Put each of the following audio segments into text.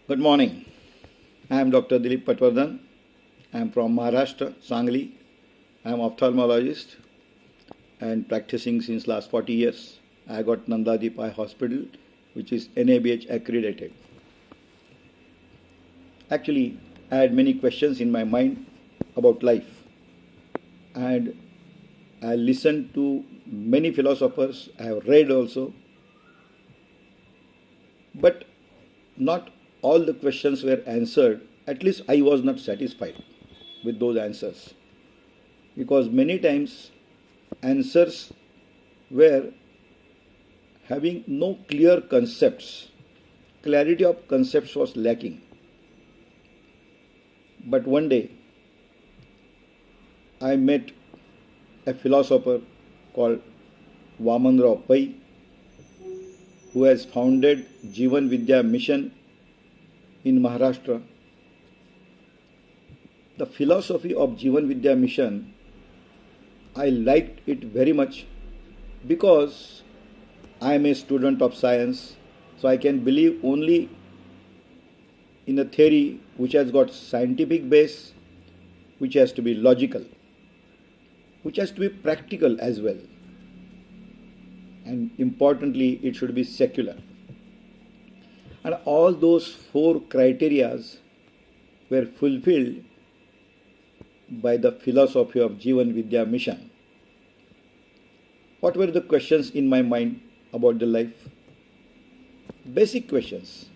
Good morning. I am Dr. Dilip Patwardhan. I am from Maharashtra, Sangli. I am ophthalmologist and practicing since last 40 years. I got Nandadip Eye Hospital, which is NABH accredited. Actually, I had many questions in my mind about life, and I listened to many philosophers. I have read also, but not all the questions were answered. At least I was not satisfied with those answers, because many times answers were having no clear concepts. Clarity of concepts was lacking. But one day I met a philosopher called Vamanrao Pai, who has founded Jivan Vidya Mission in Maharashtra. The philosophy of Jivan Vidya Mission, I liked it very much because I am a student of science, so I can believe only in a theory which has got scientific base, which has to be logical, which has to be practical as well, and importantly, it should be secular. And all those four criterias were fulfilled by the philosophy of Jivan Vidya Mission. What were the questions in my mind about the life? Basic questions.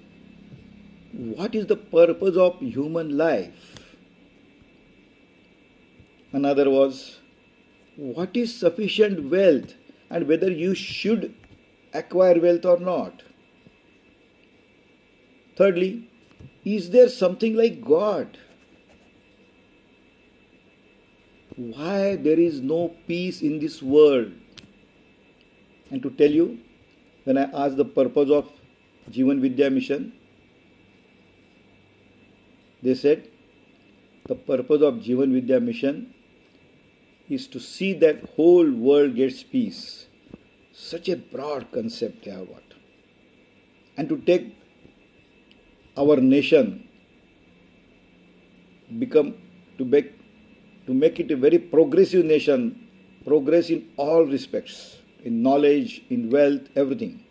What is the purpose of human life? Another was, what is sufficient wealth and whether you should acquire wealth or not? Thirdly, is there something like God? Why there is no peace in this world? And to tell you, when I asked the purpose of Jivan Vidya Mission, they said the purpose of Jivan Vidya Mission is to see that whole world gets peace. Such a broad concept they have got. And to take our nation to make it a very progressive nation, progress in all respects, in knowledge, in wealth, everything.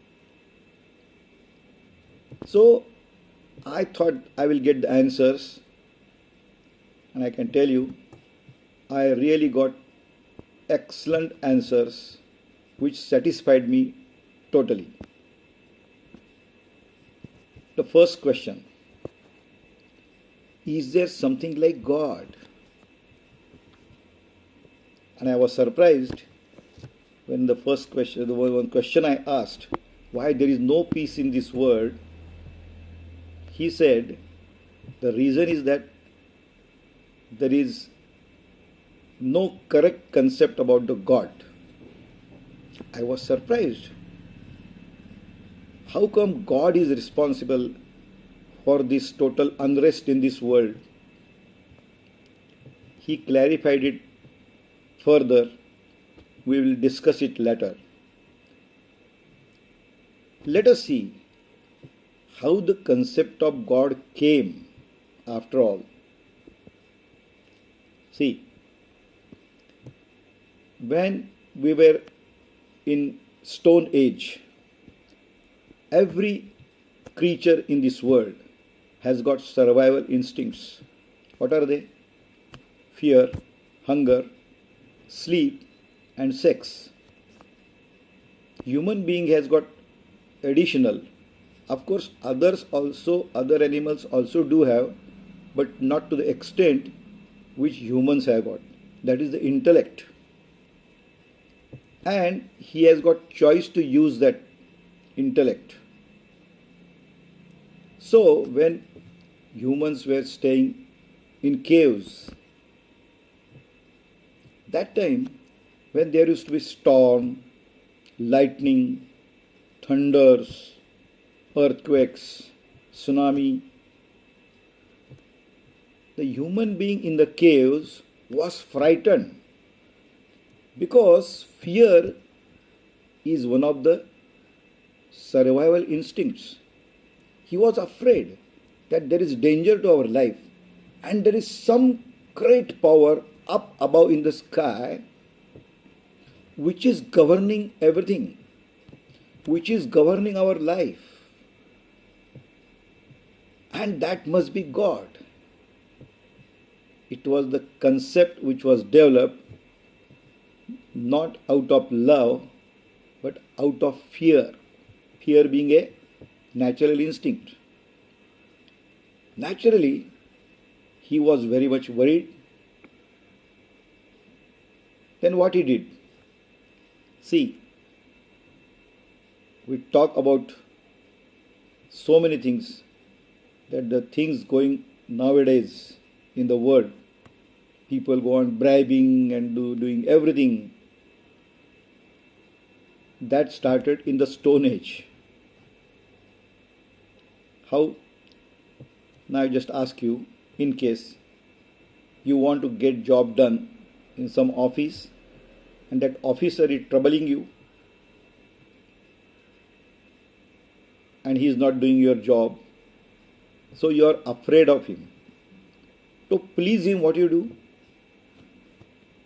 So I thought I will get the answers, and I can tell you, I really got excellent answers which satisfied me totally. The first question, is there something like God? And I was surprised when the one question I asked, why there is no peace in this world, he said, the reason is that there is no correct concept about the God. I was surprised. How come God is responsible for this total unrest in this world? He clarified it further. We will discuss it later. Let us see how the concept of God came after all. See, when we were in Stone Age, every creature in this world has got survival instincts. What are they? Fear, hunger, sleep, and sex. Human being has got additional. Of course, other animals also do have, but not to the extent which humans have got. That is the intellect. And he has got choice to use that intellect. So when humans were staying in caves, that time when there used to be storm, lightning, thunders, earthquakes, tsunami, the human being in the caves was frightened, because fear is one of the survival instincts. He was afraid. that there is danger to our life and there is some great power up above in the sky which is governing everything, which is governing our life. And that must be God. It was the concept which was developed not out of love but out of fear. Fear being a natural instinct. Naturally, he was very much worried. Then what he did? See, we talk about so many things, that the things going nowadays in the world, people go on bribing and doing everything. That started in the Stone Age. How? Now I just ask you, in case you want to get job done in some office and that officer is troubling you and he is not doing your job, so you are afraid of him. To please him, what you do?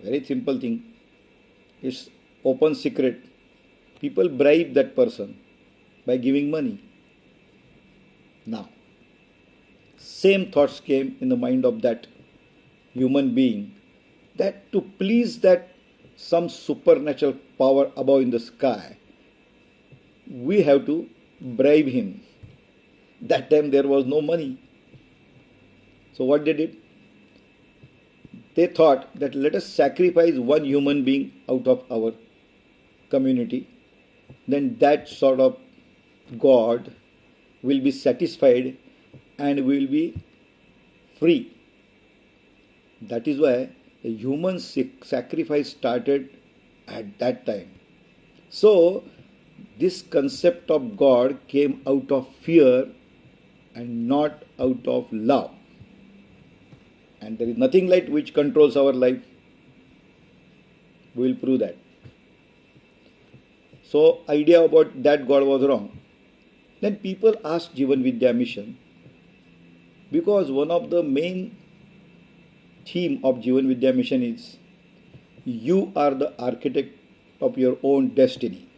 Very simple thing. It's open secret. People bribe that person by giving money. Now, same thoughts came in the mind of that human being, that to please that some supernatural power above in the sky, we have to bribe him. That time there was no money. So what they did? They thought that let us sacrifice one human being out of our community, then that sort of God will be satisfied and will be free. That is why the human sacrifice started at that time. So this concept of God came out of fear and not out of love. And there is nothing like which controls our life. We will prove that. So idea about that God was wrong. Then people asked Jivan Vidya Mission, because one of the main theme of Jivan Vidya Mission is you are the architect of your own destiny.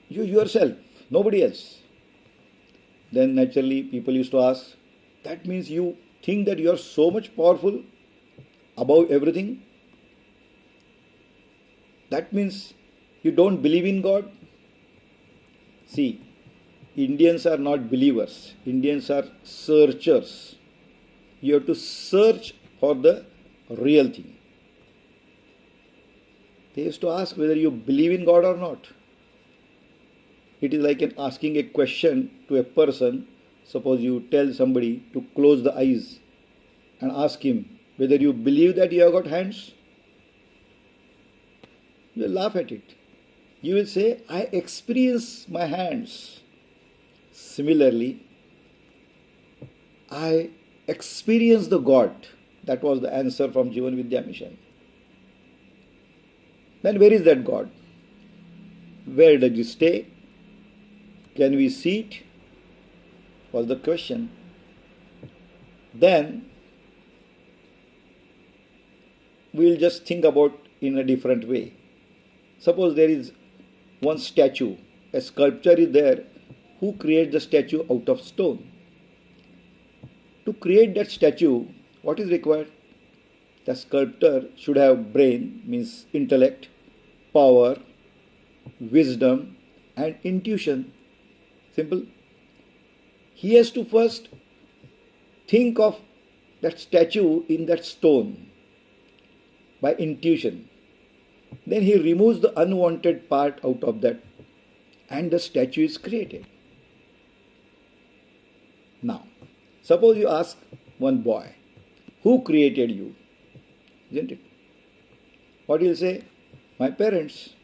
You yourself, nobody else. Then naturally people used to ask, that means you think that you are so much powerful above everything? That means you don't believe in God? See, Indians are not believers. Indians are searchers. You have to search for the real thing. They used to ask whether you believe in God or not. It is like asking a question to a person. Suppose you tell somebody to close the eyes and ask him whether you believe that you have got hands. You will laugh at it. You will say, I experience my hands. Similarly, I experience the God. That was the answer from Jivan Vidya Mission. Then where is that God? Where does he stay? Can we see it? Was the question. Then we will just think about in a different way. Suppose there is one statue, a sculptor is there who creates the statue out of stone. To create that statue, what is required? The sculptor should have brain, means intellect, power, wisdom and intuition. Simple. He has to first think of that statue in that stone by intuition. Then he removes the unwanted part out of that and the statue is created. Now, suppose you ask one boy, who created you? Isn't it? What he'll say? My parents.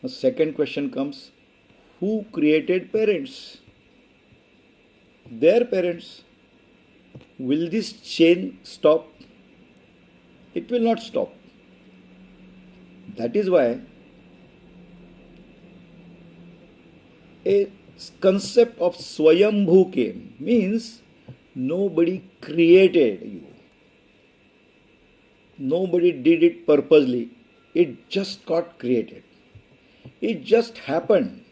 The second question comes, who created parents? Their parents. Will this chain stop? It will not stop. That is why a concept of Swayambhu came, means nobody created you. Nobody did it purposely. It just got created. It just happened.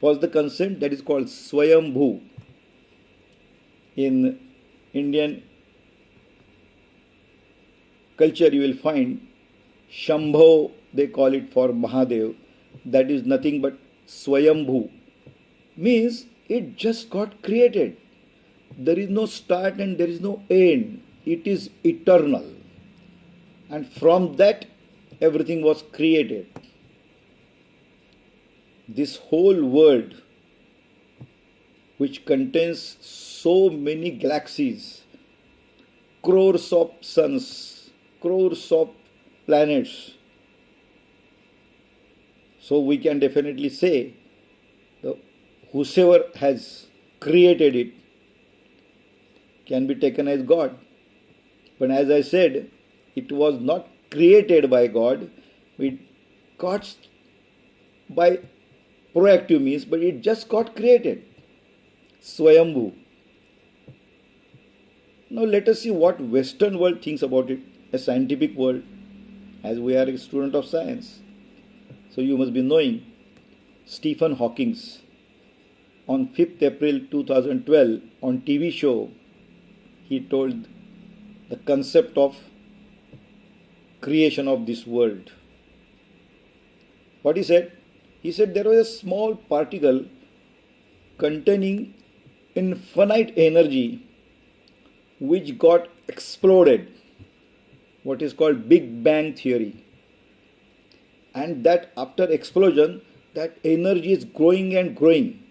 Was the concept that is called Swayambhu. In Indian culture, you will find Shambho, they call it for Mahadev. That is nothing but Swayambhu. Means it just got created. There is no start and there is no end. It is eternal. And from that, everything was created. This whole world, which contains so many galaxies, crores of suns, crores of planets. So we can definitely say that whosoever has created it can be taken as God. But as I said, it was not created by God. It got by proactive means, but it just got created. Swayambhu. Now let us see what Western world thinks about it, a scientific world, as we are a student of science. So you must be knowing Stephen Hawking on 5th April 2012 on TV show, he told the concept of creation of this world. What he said? He said there was a small particle containing infinite energy which got exploded, what is called Big Bang theory. And that after explosion, that energy is growing and growing.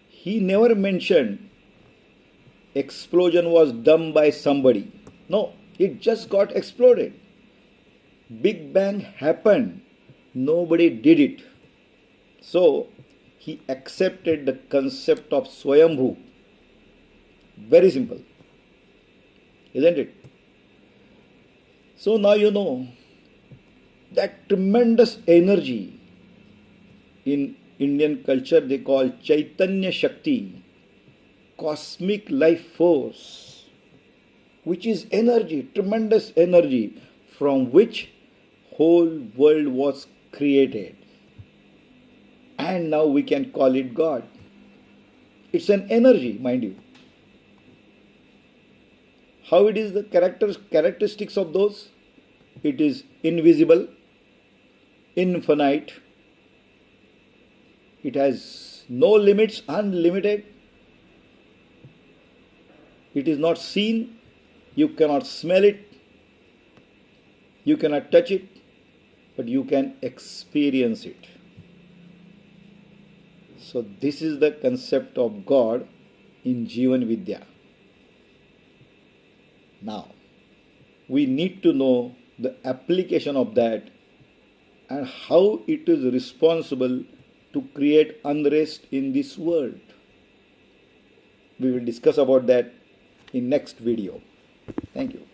He never mentioned explosion was done by somebody. No, it just got exploded. Big Bang happened. Nobody did it. So he accepted the concept of Swayambhu. Very simple, isn't it? So now you know that tremendous energy in Indian culture they call Chaitanya Shakti, cosmic life force, which is energy, tremendous energy from which whole world was created. And now we can call it God. It's an energy, mind you. How it is the characteristics of those? It is invisible, infinite. It has no limits, unlimited. It is not seen. You cannot smell it. You cannot touch it. But you can experience it. So this is the concept of God in Jivan Vidya. Now, we need to know the application of that and how it is responsible to create unrest in this world. We will discuss about that in next video. Thank you.